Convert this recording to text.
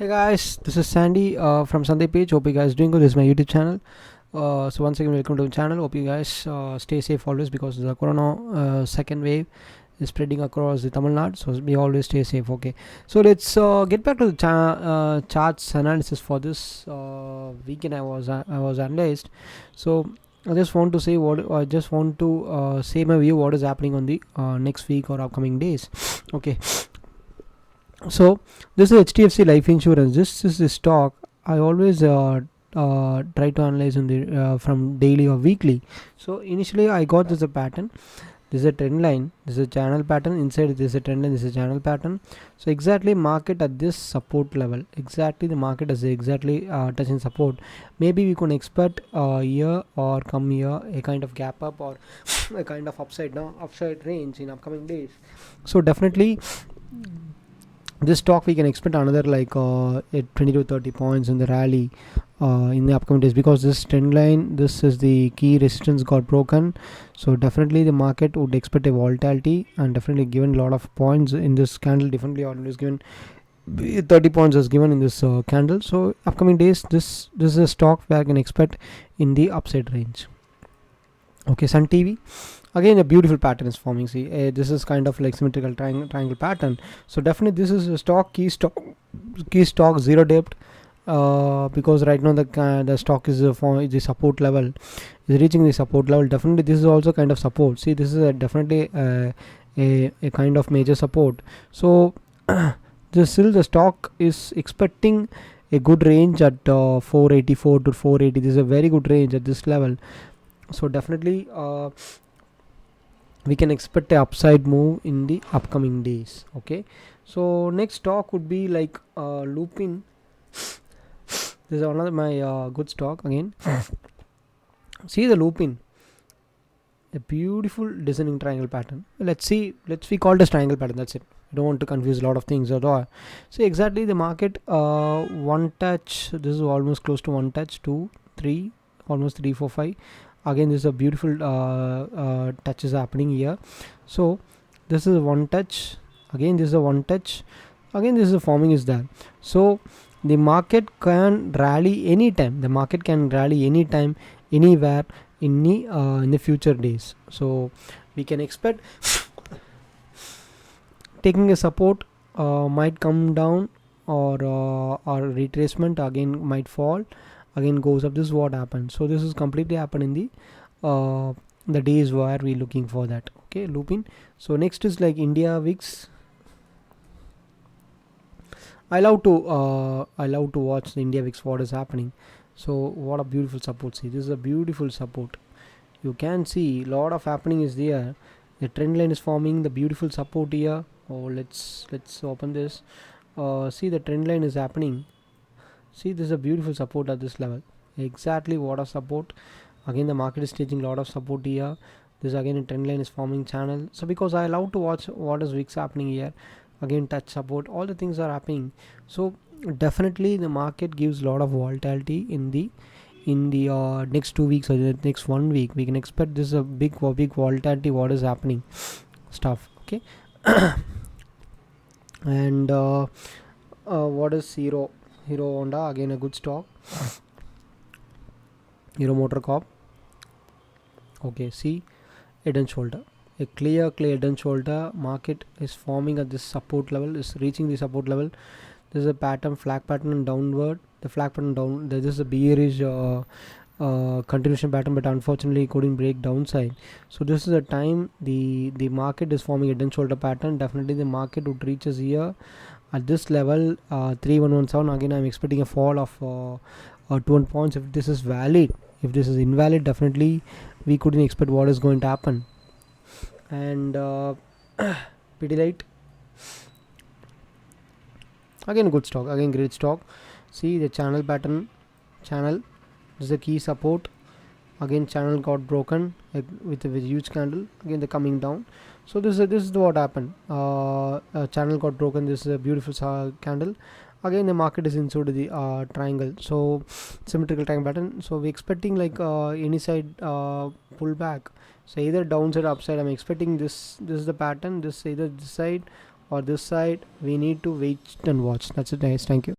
Hey guys, this is Sandy from Sandhai page. Hope you guys doing good. This is my YouTube channel. So once again, welcome to the channel. Hope you guys stay safe always because the corona second wave is spreading across the Tamil Nadu. So we always stay safe. Okay. So let's get back to the charts analysis for this weekend. I was analyzed. So I just want to say say my view what is happening on the next week or upcoming days. Okay. So this is HDFC life insurance. This is the stock I always try to analyze in the from daily or weekly. So initially I got this a pattern. This is a trend line. This is a channel pattern. Inside this is a trend line. This is a channel pattern. So exactly market at this support level. Exactly the market is exactly touching support. Maybe we can expect here or come here a kind of gap up or a kind of upside range in upcoming days. So definitely this stock we can expect another like 20 to 30 points in the rally in the upcoming days, because this trend line, this is the key resistance got broken. So definitely the market would expect a volatility, and definitely given a lot of points in this candle, definitely always given 30 points is given in this candle. So upcoming days, this is a stock where I can expect in the upside range. Okay, Sun TV, again a beautiful pattern is forming. See, this is kind of like symmetrical triangle pattern. So definitely this is a key stock zero debt, because right now the stock is for the support level, is reaching the support level. Definitely this is also kind of support. See, this is definitely a kind of major support. So still the stock is expecting a good range at 484 to 480. This is a very good range at this level. So definitely we can expect a upside move in the upcoming days. Okay, so next stock would be like Lupin. This is another my good stock again. See the Lupin, a beautiful descending triangle pattern. Let's we call it as triangle pattern. That's it. I don't want to confuse a lot of things at all. See exactly the market one touch. This is almost close to one touch, 2 3, almost 3 4 5. Again this is a beautiful touch is happening here. So this is one touch, again this is a one touch, again this is a forming is there. So the market can rally anytime. The market can rally anytime, anywhere in the future days. So we can expect taking a support, might come down, or retracement again might fall, again goes up. This is what happens. So this is completely happen in the days where we looking for that. Okay, Lupin. So next is like India VIX. I love to watch the India VIX, what is happening. So what a beautiful support. See, this is a beautiful support. You can see lot of happening is there. The trend line is forming, the beautiful support here. Oh, let's open this. See, the trend line is happening. See, this is a beautiful support at this level. Exactly what a support. Again the market is staging a lot of support here. This again a trend line is forming channel. So because I love to watch what is VIX happening here, again touch support, all the things are happening. So definitely the market gives a lot of volatility in the next 2 weeks or the next 1 week. We can expect this is a big volatility what is happening stuff. Okay. And what is Hero Honda, again a good stock. Hero Motor Corp. Okay, see, head and shoulder, a clear head and shoulder. Market is forming at this support level, is reaching the support level. This is a pattern, flag pattern downward. The flag pattern down. This is a bearish continuation pattern, but unfortunately couldn't break downside. So this is a time the market is forming a head and shoulder pattern. Definitely the market would reaches here at this level 3117. Again I'm expecting a fall of 200 points if this is valid. If this is invalid, definitely we couldn't expect what is going to happen. And Pidilite, again good stock, again great stock. See the channel pattern, channel, this is a key support. Again channel got broken with a huge candle, again the coming down. So this is what happened. Channel got broken. This is a beautiful candle. Again the market is inside the triangle, so symmetrical triangle pattern. So we're expecting like any side pullback. So either downside or upside. I'm expecting this is the pattern. This either this side or this side. We need to wait and watch. That's it guys, thank you.